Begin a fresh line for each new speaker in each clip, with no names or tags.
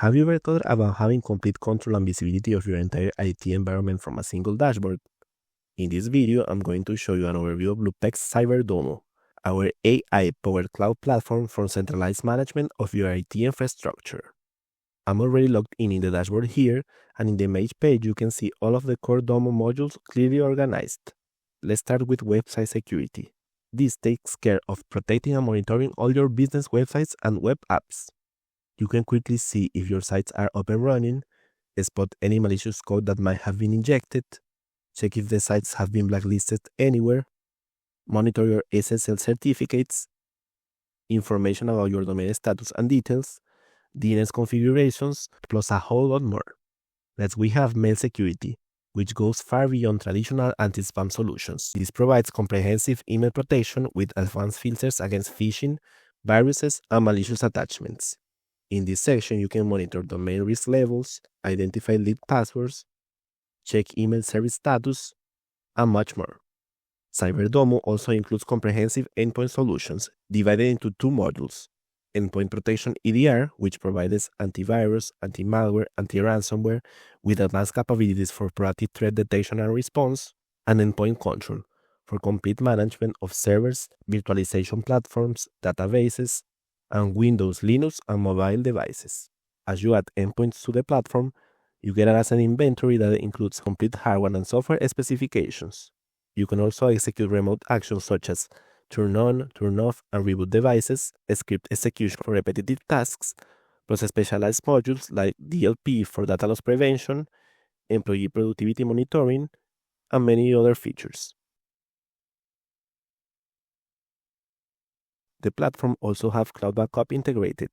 Have you ever thought about having complete control and visibility of your entire IT environment from a single dashboard? In this video, I'm going to show you an overview of BluePex CyberDomo, our AI-powered cloud platform for centralized management of your IT infrastructure. I'm already logged in the dashboard here, and in the main page you can see all of the core Domo modules clearly organized. Let's start with website security. This takes care of protecting and monitoring all your business websites and web apps. You can quickly see if your sites are up and running, spot any malicious code that might have been injected, check if the sites have been blacklisted anywhere, monitor your SSL certificates, information about your domain status and details, DNS configurations, plus a whole lot more. Next, we have mail security, which goes far beyond traditional anti-spam solutions. This provides comprehensive email protection with advanced filters against phishing, viruses, and malicious attachments. In this section, you can monitor domain risk levels, identify leaked passwords, check email service status, and much more. CyberDomo also includes comprehensive endpoint solutions divided into two modules: Endpoint Protection EDR, which provides antivirus, anti-malware, anti-ransomware with advanced capabilities for proactive threat detection and response, and Endpoint Control for complete management of servers, virtualization platforms, databases, and Windows, Linux, and mobile devices. As you add endpoints to the platform, you get an asset inventory that includes complete hardware and software specifications. You can also execute remote actions such as turn on, turn off, and reboot devices, script execution for repetitive tasks, plus specialized modules like DLP for data loss prevention, employee productivity monitoring, and many other features. The platform also has Cloud Backup integrated,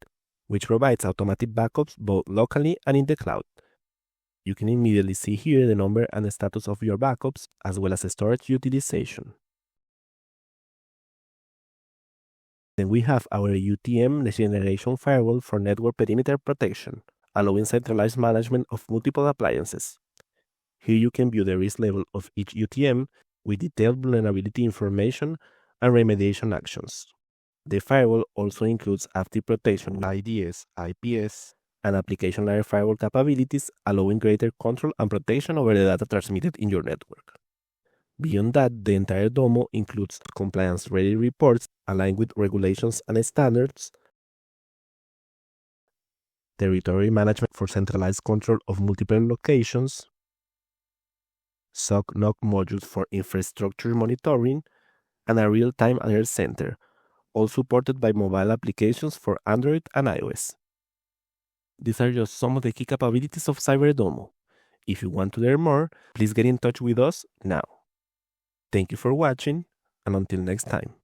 which provides automatic backups both locally and in the cloud. You can immediately see here the number and the status of your backups, as well as the storage utilization. Then we have our UTM next generation firewall for network perimeter protection, allowing centralized management of multiple appliances. Here you can view the risk level of each UTM with detailed vulnerability information and remediation actions. The firewall also includes active protection, IDS, IPS, and application layer firewall capabilities, allowing greater control and protection over the data transmitted in your network. Beyond that, the entire Domo includes compliance-ready reports aligned with regulations and standards, territory management for centralized control of multiple locations, SOC/NOC modules for infrastructure monitoring, and a real-time alert center, all supported by mobile applications for Android and iOS. These are just some of the key capabilities of CyberDomo. If you want to learn more, please get in touch with us now. Thank you for watching, and until next time.